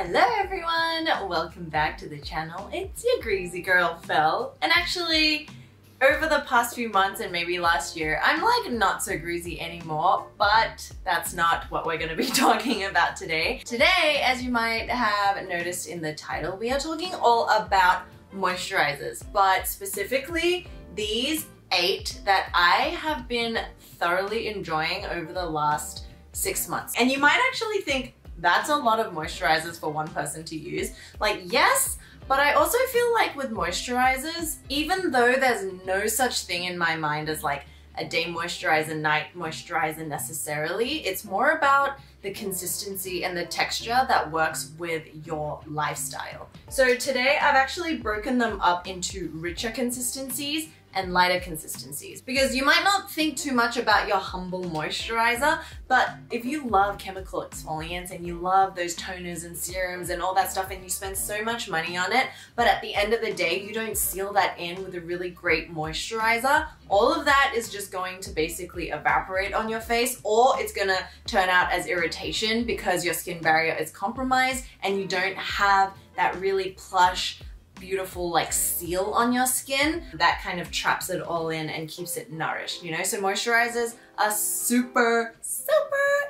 Hello everyone! Welcome back to the channel. It's your greasy girl Fel. And actually, over the past few months and maybe last year, I'm like not so greasy anymore, but that's not what we're going to be talking about today. Today, as you might have noticed in the title, we are talking all about moisturizers, but specifically these 8 that I have been thoroughly enjoying over the last 6 months. And you might actually think, that's a lot of moisturizers for one person to use. Like, yes, but I also feel like with moisturizers, even though there's no such thing in my mind as like a day moisturizer, night moisturizer necessarily, it's more about the consistency and the texture that works with your lifestyle. So today I've actually broken them up into richer consistencies and lighter consistencies, because you might not think too much about your humble moisturizer, but if you love chemical exfoliants and you love those toners and serums and all that stuff and you spend so much money on it, but at the end of the day you don't seal that in with a really great moisturizer, all of that is just going to basically evaporate on your face, or it's gonna turn out as irritation because your skin barrier is compromised and you don't have that really plush, beautiful like seal on your skin that kind of traps it all in and keeps it nourished, you know? So moisturizers are super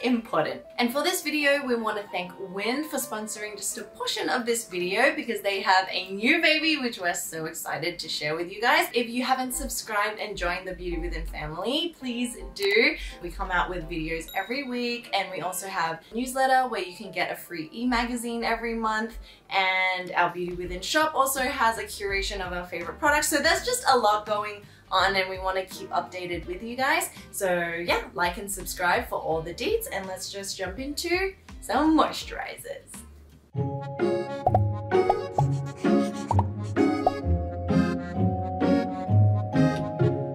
important. And for this video, we want to thank Whind for sponsoring just a portion of this video because they have a new baby, which we're so excited to share with you guys. If you haven't subscribed and joined the Beauty Within family, please do. We come out with videos every week, and we also have a newsletter where you can get a free e-magazine every month, and our Beauty Within shop also has a curation of our favorite products. So there's just a lot going on and we want to keep updated with you guys. So yeah, like and subscribe for all the deets, and let's just jump into some moisturizers.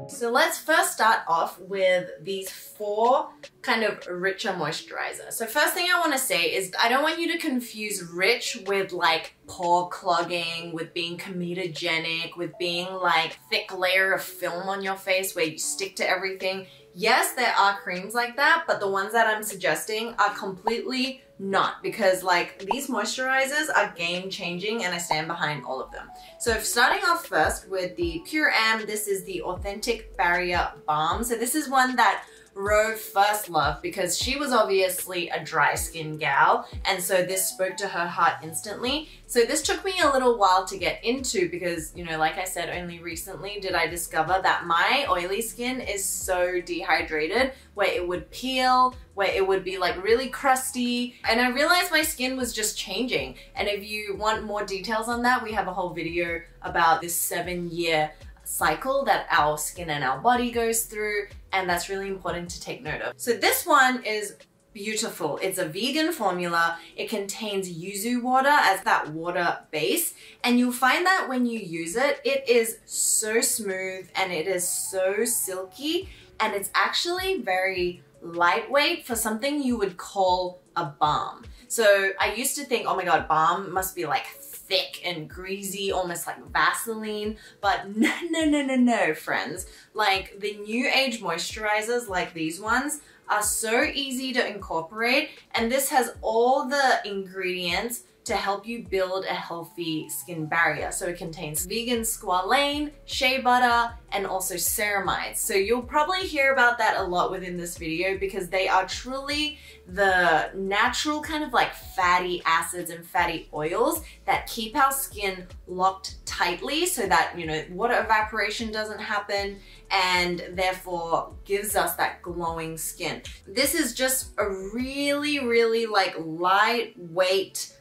So let's first start off with these 4 kind of richer moisturizers. So first thing I want to say is I don't want you to confuse rich with like pore clogging, with being comedogenic, with being like thick layer of film on your face where you stick to everything. Yes, there are creams like that, but the ones that I'm suggesting are completely not, because like these moisturizers are game changing and I stand behind all of them. So starting off first with the Pure M, this is the Authentic Barrier Balm. So this is one that Ro first loved because she was obviously a dry skin gal, and so this spoke to her heart instantly. So this took me a little while to get into because, you know, like I said, only recently did I discover that my oily skin is so dehydrated, where it would peel, where it would be like really crusty, and I realized my skin was just changing. And if you want more details on that, we have a whole video about this 7-year cycle that our skin and our body goes through, and that's really important to take note of. So this one is beautiful. It's a vegan formula. It contains yuzu water as that water base, and you'll find that when you use it, it is so smooth and it is so silky, and it's actually very lightweight for something you would call a balm. So I used to think, oh my god, balm must be like thick and greasy, almost like Vaseline, but no, friends. Like the new age moisturizers like these ones are so easy to incorporate, and this has all the ingredients to help you build a healthy skin barrier. So it contains vegan squalane, shea butter, and also ceramides. So you'll probably hear about that a lot within this video because they are truly the natural kind of like fatty acids and fatty oils that keep our skin locked tightly so that, you know, water evaporation doesn't happen, and therefore gives us that glowing skin. This is just a really like lightweight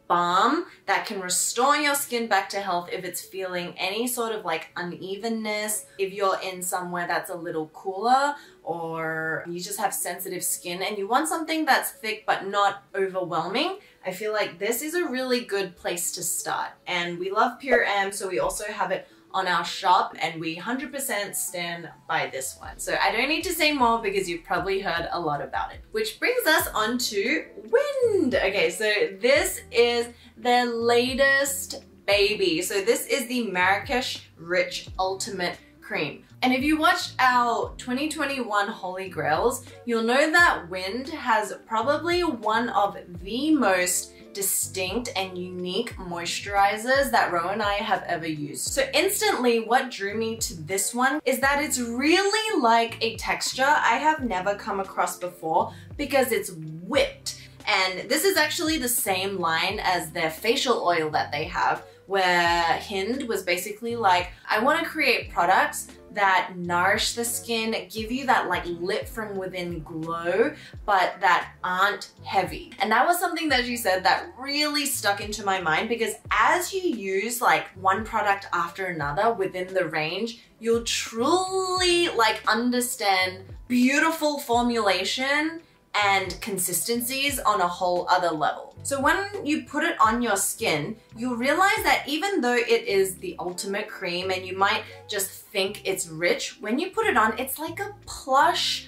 balm that can restore your skin back to health if it's feeling any sort of like unevenness, if you're in somewhere that's a little cooler, or you just have sensitive skin and you want something that's thick but not overwhelming. I feel like this is a really good place to start. And we love Pure M, so we also have it on our shop, and we 100% stand by this one. So I don't need to say more because you've probably heard a lot about it. Which brings us on to Whind. Okay, so this is their latest baby. So this is the Marrakesh Rich Ultimate Cream. And if you watched our 2021 Holy Grails, you'll know that Whind has probably one of the most distinct and unique moisturizers that Ro and I have ever used. So instantly what drew me to this one is that it's really like a texture I have never come across before because it's whipped. And this is actually the same line as their facial oil that they have, where Hind was basically like, I want to create products that nourish the skin, give you that like lit from within glow, but that aren't heavy. And that was something that she said that really stuck into my mind, because as you use like one product after another within the range, you'll truly like understand beautiful formulation and consistencies on a whole other level. So when you put it on your skin, you'll realize that even though it is the ultimate cream and you might just think it's rich, when you put it on, it's like a plush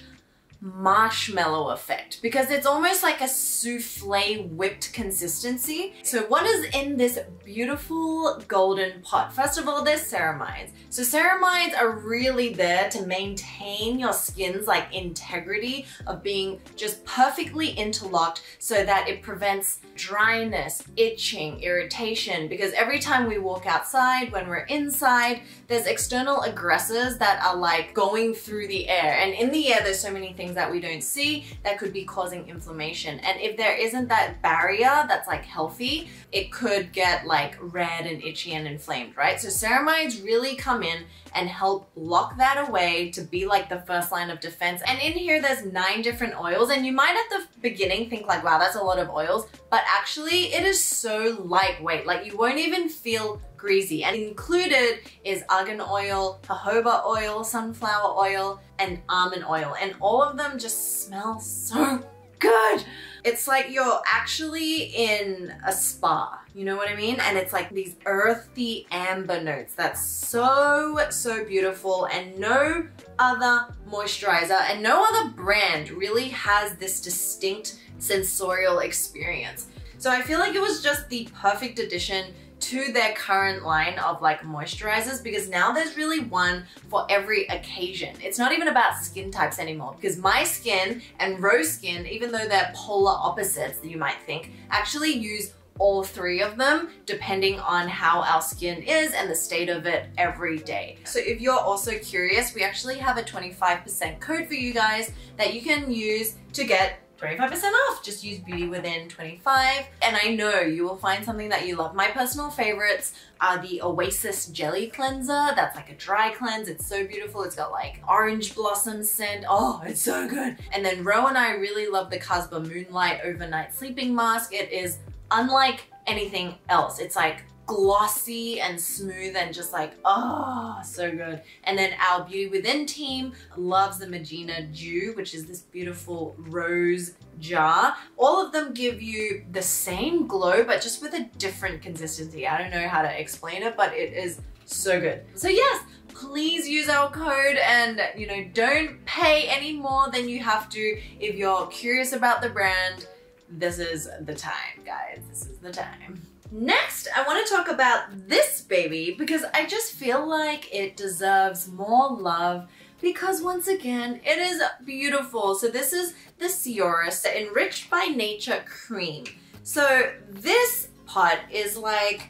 marshmallow effect, because it's almost like a souffle whipped consistency. So what is in this beautiful golden pot? First of all, there's ceramides. So ceramides are really there to maintain your skin's like integrity of being just perfectly interlocked so that it prevents dryness, itching, irritation, because every time we walk outside, when we're inside, there's external aggressors that are like going through the air, and in the air there's so many things that we don't see that could be causing inflammation. And if there isn't that barrier that's like healthy, it could get like red and itchy and inflamed, right? So ceramides really come in and help lock that away to be like the first line of defense. And in here there's 9 different oils, and you might at the beginning think like, wow, that's a lot of oils, but actually it is so lightweight, like you won't even feel greasy. And included is argan oil, jojoba oil, sunflower oil, and almond oil, and all of them just smell so good. It's like you're actually in a spa, you know what I mean? And it's like these earthy amber notes that's so, so beautiful, and no other moisturizer and no other brand really has this distinct sensorial experience. So I feel like it was just the perfect addition to their current line of like moisturizers, because now there's really one for every occasion. It's not even about skin types anymore, because my skin and Ro's skin, even though they're polar opposites, you might think, actually use all 3 of them depending on how our skin is and the state of it every day. So if you're also curious, we actually have a 25% code for you guys that you can use to get 25% off. Just use Beauty Within 25, and I know you will find something that you love. My personal favorites are the Oasis Jelly Cleanser. That's like a dry cleanse. It's so beautiful. It's got like orange blossom scent. Oh, it's so good. And then Ro and I really love the Casper Moonlight Overnight Sleeping Mask. It is unlike anything else. It's like glossy and smooth and just like, oh, so good. And then our Beauty Within team loves the Magina Dew, which is this beautiful rose jar. All of them give you the same glow, but just with a different consistency. I don't know how to explain it, but it is so good. So yes, please use our code, and you know, don't pay any more than you have to. If you're curious about the brand, this is the time, guys. This is the time. Next, I want to talk about this baby, because I just feel like it deserves more love, because once again, it is beautiful. So this is the Sioris Enriched by Nature Cream. So this pot is like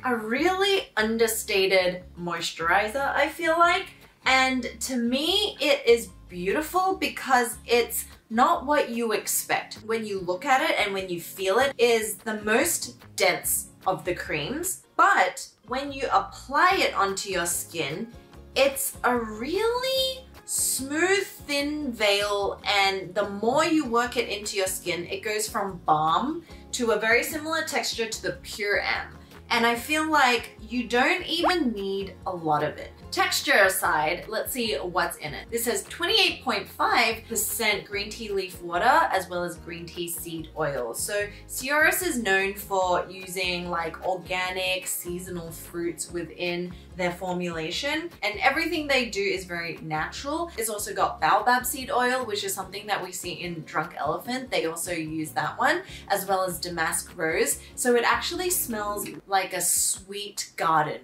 a really understated moisturizer, I feel like. And to me, it is beautiful because it's not what you expect. When you look at it and when you feel it, is the most dense of the creams, but when you apply it onto your skin, it's a really smooth, thin veil, and the more you work it into your skin, it goes from balm to a very similar texture to the Pure M. And I feel like you don't even need a lot of it. Texture aside, let's see what's in it. This has 28.5% green tea leaf water as well as green tea seed oil. So Sioris is known for using like organic seasonal fruits within their formulation, and everything they do is very natural. It's also got baobab seed oil, which is something that we see in Drunk Elephant. They also use that one, as well as damask rose. So it actually smells like a sweet garden.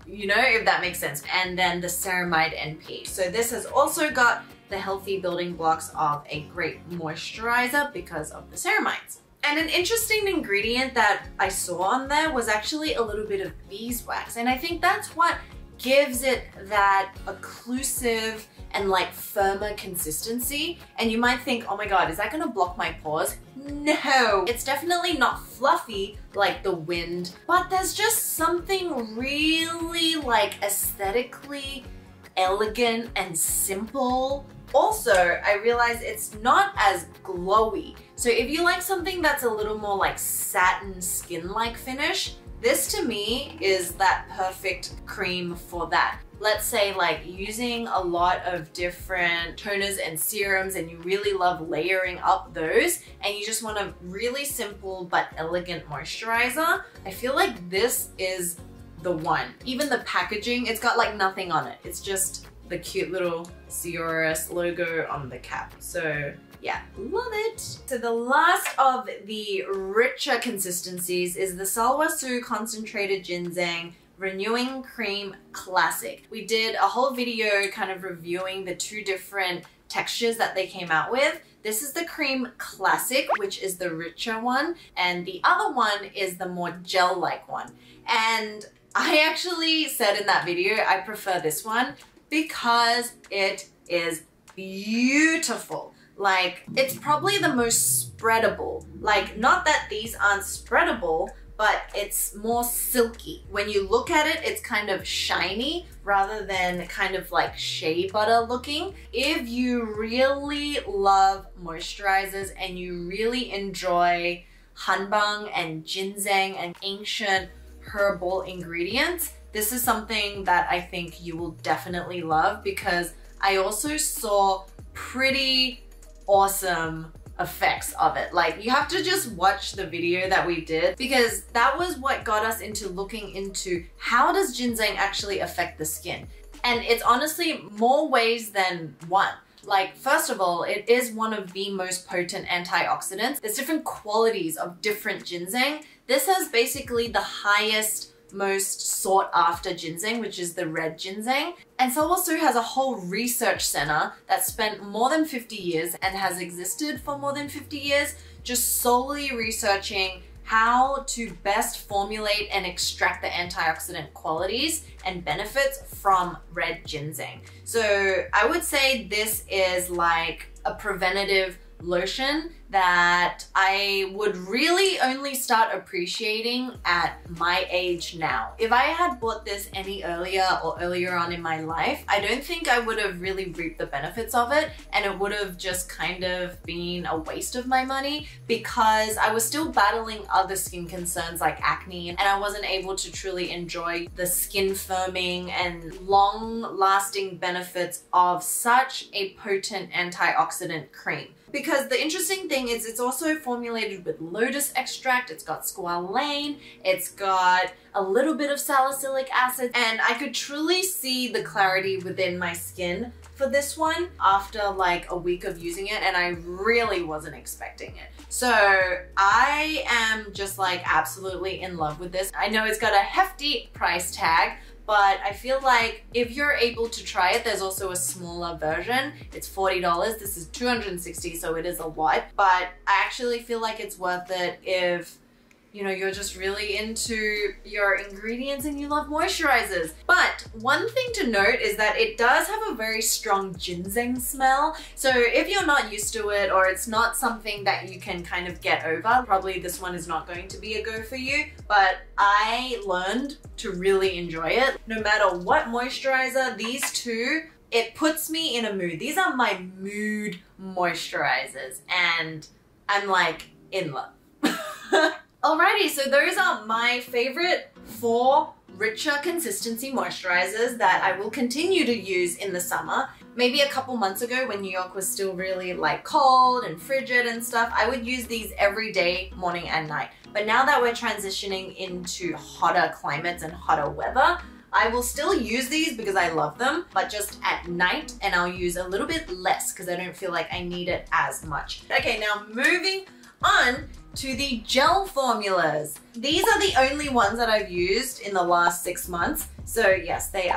You know, if that makes sense. And then the ceramide NP. So this has also got the healthy building blocks of a great moisturizer because of the ceramides. And an interesting ingredient that I saw on there was actually a little bit of beeswax. And I think that's what gives it that occlusive and like firmer consistency. And you might think, oh my God, is that gonna block my pores? No, it's definitely not fluffy like the Whind, but there's just something really like aesthetically elegant and simple. Also, I realize it's not as glowy. So if you like something that's a little more like satin skin-like finish, this to me is that perfect cream for that. Let's say like using a lot of different toners and serums and you really love layering up those and you just want a really simple but elegant moisturizer, I feel like this is the one. Even the packaging, it's got like nothing on it. It's just the cute little Sioris logo on the cap. So yeah, love it. So the last of the richer consistencies is the Sulwhasoo Concentrated Ginseng Renewing Cream Classic. We did a whole video kind of reviewing the two different textures that they came out with. This is the Cream Classic, which is the richer one, and the other one is the more gel-like one. And I actually said in that video I prefer this one because it is beautiful. Like, it's probably the most spreadable. Like, not that these aren't spreadable, but it's more silky. When you look at it, it's kind of shiny rather than kind of like shea butter looking. If you really love moisturizers and you really enjoy hanbang and ginseng and ancient herbal ingredients, this is something that I think you will definitely love, because I also saw pretty awesome effects of it. Like, you have to just watch the video that we did, because that was what got us into looking into how does ginseng actually affect the skin. And it's honestly more ways than one. Like, first of all, it is one of the most potent antioxidants. There's different qualities of different ginseng. This has basically the highest, most sought after ginseng, which is the red ginseng. And Sulwhasoo has a whole research center that spent more than 50 years and has existed for more than 50 years just solely researching how to best formulate and extract the antioxidant qualities and benefits from red ginseng. So I would say this is like a preventative lotion that I would really only start appreciating at my age now. If I had bought this any earlier or earlier on in my life, I don't think I would have really reaped the benefits of it, and it would have just kind of been a waste of my money, because I was still battling other skin concerns like acne, and I wasn't able to truly enjoy the skin firming and long-lasting benefits of such a potent antioxidant cream. Because the interesting thing is it's also formulated with lotus extract, it's got squalane, it's got a little bit of salicylic acid, and I could truly see the clarity within my skin for this one after like a week of using it, and I really wasn't expecting it. So I am just like absolutely in love with this. I know it's got a hefty price tag, but I feel like if you're able to try it, there's also a smaller version. It's $40. This is $260, so it is a lot. But I actually feel like it's worth it if, you know, you're just really into your ingredients and you love moisturizers. But one thing to note is that it does have a very strong ginseng smell. So if you're not used to it, or it's not something that you can kind of get over, probably this one is not going to be a go for you. But I learned to really enjoy it. No matter what moisturizer, these two, it puts me in a mood. These are my mood moisturizers, and I'm like in love. Alrighty, so those are my favorite 4 richer consistency moisturizers that I will continue to use in the summer. Maybe a couple months ago when New York was still really like cold and frigid and stuff, I would use these every day, morning and night. But now that we're transitioning into hotter climates and hotter weather, I will still use these because I love them, but just at night, and I'll use a little bit less because I don't feel like I need it as much. Okay, now moving on to the gel formulas. These are the only ones that I've used in the last 6 months. So yes, they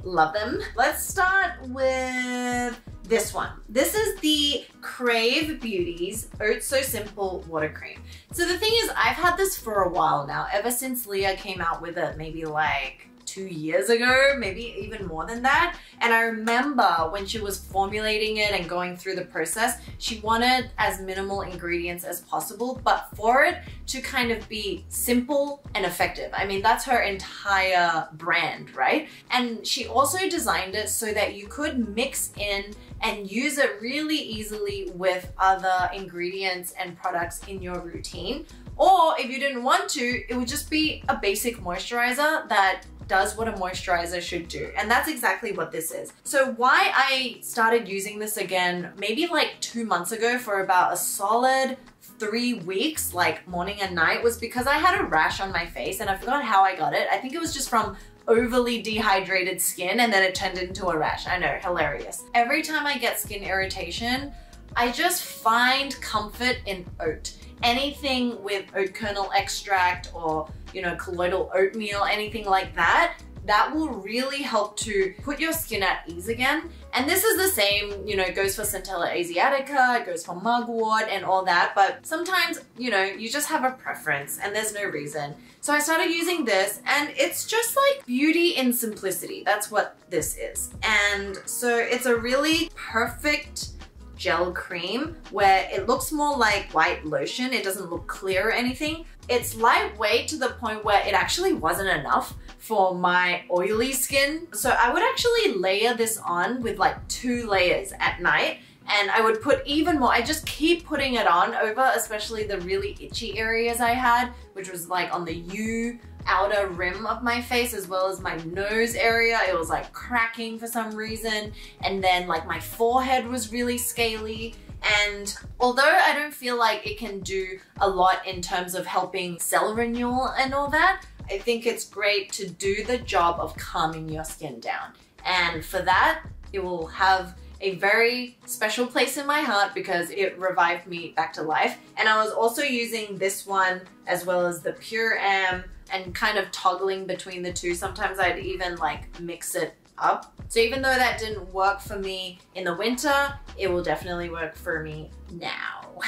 love them. Let's start with this one. This is the Krave Beauty's Oats So Simple Water Cream. So the thing is, I've had this for a while now, ever since Leah came out with it maybe like 2 years ago, maybe even more than that. And I remember when she was formulating it and going through the process, she wanted as minimal ingredients as possible, but for it to kind of be simple and effective. I mean, that's her entire brand, right? And she also designed it so that you could mix in and use it really easily with other ingredients and products in your routine. Or if you didn't want to, it would just be a basic moisturizer that does what a moisturizer should do. And that's exactly what this is. So why I started using this again, maybe like 2 months ago for about a solid 3 weeks, like morning and night, was because I had a rash on my face and I forgot how I got it. I think it was just from overly dehydrated skin and then it turned into a rash. I know, hilarious. Every time I get skin irritation, I just find comfort in oat. Anything with oat kernel extract or, you know, colloidal oatmeal, anything like that, that will really help to put your skin at ease again. And this is the same, you know, it goes for Centella Asiatica, it goes for mugwort and all that, but sometimes, you know, you just have a preference and there's no reason. So I started using this and it's just like beauty in simplicity. That's what this is. And so it's a really perfect gel cream where it looks more like white lotion. It doesn't look clear or anything. It's lightweight to the point where it actually wasn't enough for my oily skin. So I would actually layer this on with like 2 layers at night, and I would put even more. I just keep putting it on over especially the really itchy areas I had, which was like on the outer rim of my face as well as my nose area. It was like cracking for some reason, and then like my forehead was really scaly. And although I don't feel like it can do a lot in terms of helping cell renewal and all that, I think it's great to do the job of calming your skin down. And for that, it will have a very special place in my heart because it revived me back to life. And I was also using this one as well as the Pure Am and kind of toggling between the two. Sometimes I'd even like mix it up. So even though that didn't work for me in the winter, it will definitely work for me now.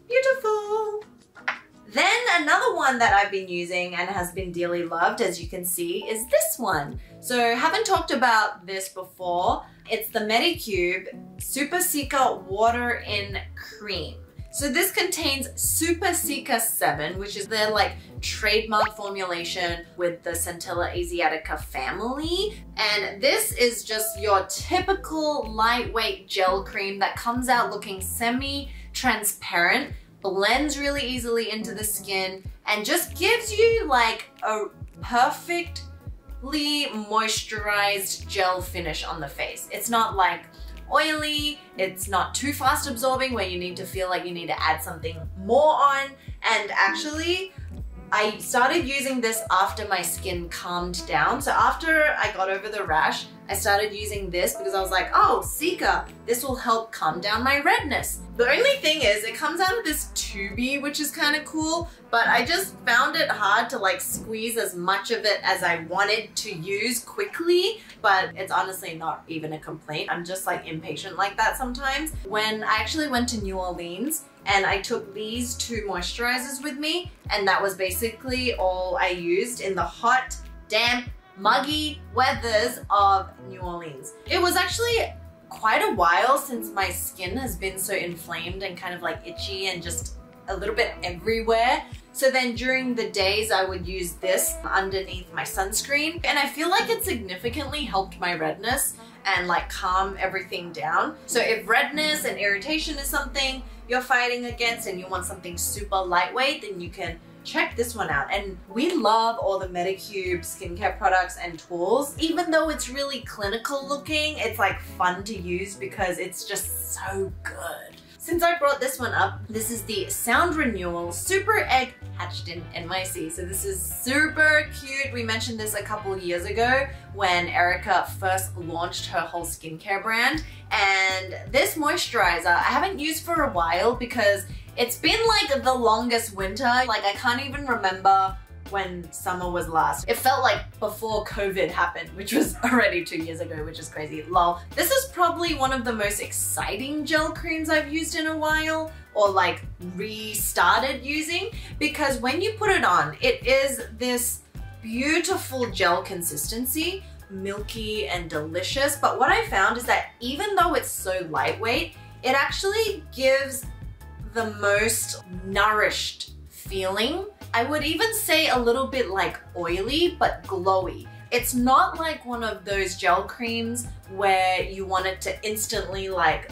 Beautiful. Then another one that I've been using and has been dearly loved, as you can see, is this one. So haven't talked about this before. It's the Medicube Superegg Water in Cream. So this contains Superegg 7, which is their like trademark formulation with the Centella Asiatica family. And this is just your typical lightweight gel cream that comes out looking semi-transparent, blends really easily into the skin, and just gives you like a perfectly moisturized gel finish on the face. It's not like oily, it's not too fast absorbing where you need to feel like you need to add something more on. And actually, I started using this after my skin calmed down. So after I got over the rash, I started using this because I was like, oh, Sika, this will help calm down my redness. The only thing is it comes out of this tubey, which is kind of cool, but I just found it hard to like squeeze as much of it as I wanted to use quickly, but it's honestly not even a complaint. I'm just like impatient like that sometimes. When I actually went to New Orleans and I took these 2 moisturizers with me, and that was basically all I used in the hot, damp, muggy weathers of New Orleans. It was actually quite a while since my skin has been so inflamed and kind of like itchy and just a little bit everywhere. So then during the days I would use this underneath my sunscreen, and I feel like it significantly helped my redness and like calm everything down. So if redness and irritation is something you're fighting against and you want something super lightweight, then you can check this one out. And we love all the Medicube skincare products and tools. Even though it's really clinical looking, it's like fun to use because it's just so good. Since I brought this one up, this is the Sound Renewal Superegg Hatched in NYC. So this is super cute. We mentioned this a couple years ago when Erica first launched her whole skincare brand. And this moisturizer I haven't used for a while because it's been like the longest winter. Like I can't even remember when summer was last. It felt like before COVID happened, which was already 2 years ago, which is crazy. Lol. This is probably one of the most exciting gel creams I've used in a while, or like restarted using, because when you put it on, it is this beautiful gel consistency, milky and delicious. But what I found is that even though it's so lightweight, it actually gives the most nourished feeling. I would even say a little bit like oily, but glowy. It's not like one of those gel creams where you want it to instantly like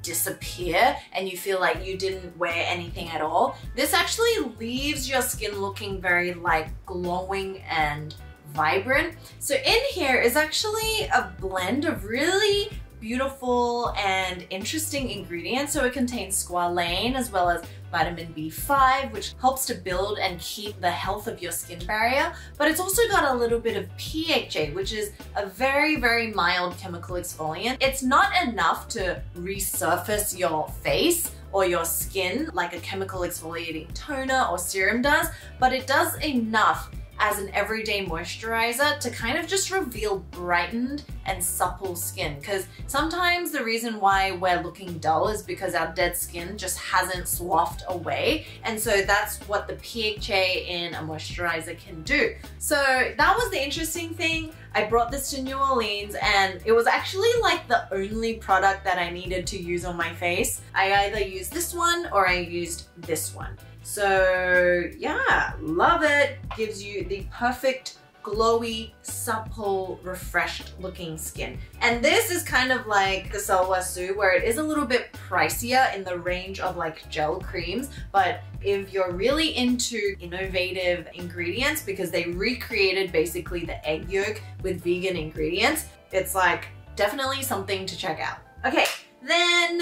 disappear and you feel like you didn't wear anything at all. This actually leaves your skin looking very like glowing and vibrant. So in here is actually a blend of really beautiful and interesting ingredients. So it contains squalane as well as vitamin B5, which helps to build and keep the health of your skin barrier. But it's also got a little bit of PHA, which is a very, very mild chemical exfoliant. It's not enough to resurface your face or your skin like a chemical exfoliating toner or serum does, but it does enough as an everyday moisturizer to kind of just reveal brightened and supple skin. Because sometimes the reason why we're looking dull is because our dead skin just hasn't sloughed away. And so that's what the PHA in a moisturizer can do. So that was the interesting thing. I brought this to New Orleans and it was actually like the only product that I needed to use on my face. I either used this one or I used this one. So yeah, love it. Gives you the perfect glowy, supple, refreshed looking skin. And this is kind of like the Sulwhasoo, where it is a little bit pricier in the range of like gel creams, but if you're really into innovative ingredients, because they recreated basically the egg yolk with vegan ingredients, it's like definitely something to check out. Okay, then,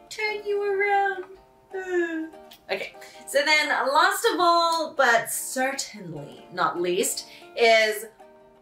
turn you around. Okay, so then last of all, but certainly not least, is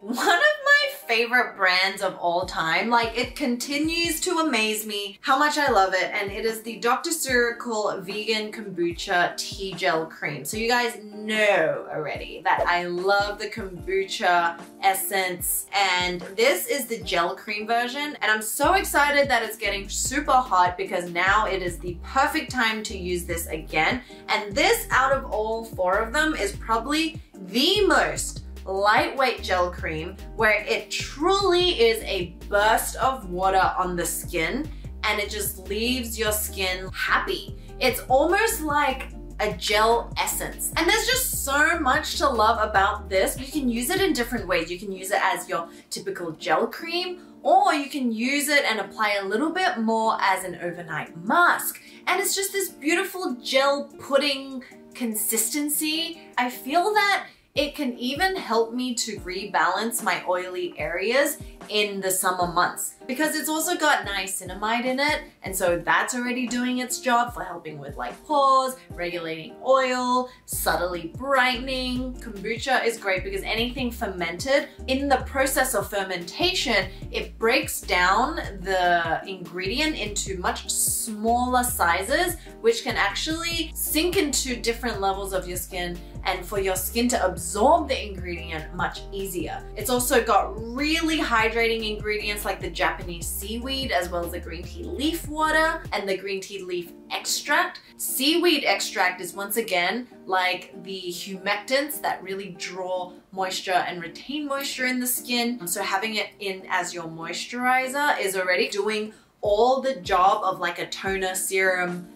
one of my favorite brands of all time. Like, it continues to amaze me how much I love it, and it is the Dr. Ceuracle Vegan Kombucha Tea Gel Cream. So you guys know already that I love the kombucha essence, and this is the gel cream version, and I'm so excited that it's getting super hot because now it is the perfect time to use this again. And this, out of all four of them, is probably the most lightweight gel cream, where it truly is a burst of water on the skin and it just leaves your skin happy. It's almost like a gel essence. And there's just so much to love about this. You can use it in different ways. You can use it as your typical gel cream, or you can use it and apply a little bit more as an overnight mask. And it's just this beautiful gel pudding consistency. I feel that it can even help me to rebalance my oily areas in the summer months, because it's also got niacinamide in it, and so that's already doing its job for helping with like pores, regulating oil, subtly brightening. Kombucha is great because anything fermented, in the process of fermentation, it breaks down the ingredient into much smaller sizes, which can actually sink into different levels of your skin and for your skin to absorb the ingredient much easier. It's also got really hydrating ingredients like the Japanese seaweed, as well as the green tea leaf water and the green tea leaf extract. Seaweed extract is once again like the humectants that really draw moisture and retain moisture in the skin. So having it in as your moisturizer is already doing all the job of like a toner, serum,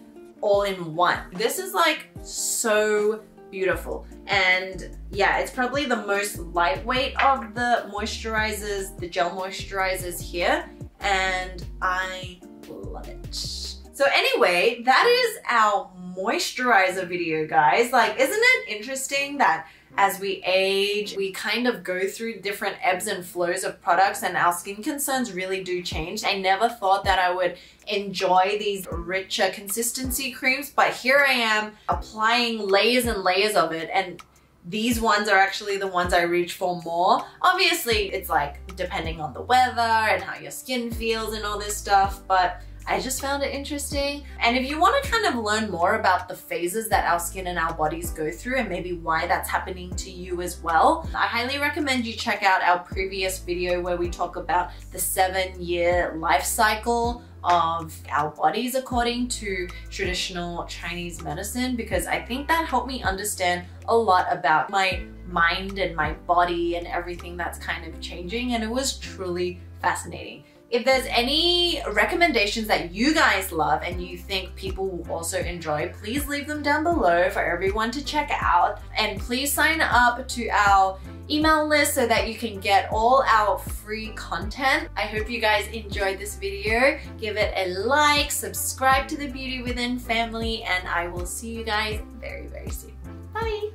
all in one. This is like so beautiful. And yeah, it's probably the most lightweight of the moisturizers, the gel moisturizers here, and I love it. So anyway, that is our moisturizer video, guys. Like, isn't it interesting that as we age, we kind of go through different ebbs and flows of products, and our skin concerns really do change. I never thought that I would enjoy these richer consistency creams, but here I am applying layers and layers of it, and these ones are actually the ones I reach for more. Obviously, it's like depending on the weather and how your skin feels and all this stuff, but I just found it interesting. And if you want to kind of learn more about the phases that our skin and our bodies go through and maybe why that's happening to you as well, I highly recommend you check out our previous video where we talk about the 7-year life cycle of our bodies according to traditional Chinese medicine, because I think that helped me understand a lot about my mind and my body and everything that's kind of changing, and it was truly fascinating. If there's any recommendations that you guys love and you think people will also enjoy, please leave them down below for everyone to check out. And please sign up to our email list so that you can get all our free content. I hope you guys enjoyed this video. Give it a like, subscribe to the Beauty Within family, and I will see you guys very, very soon. Bye!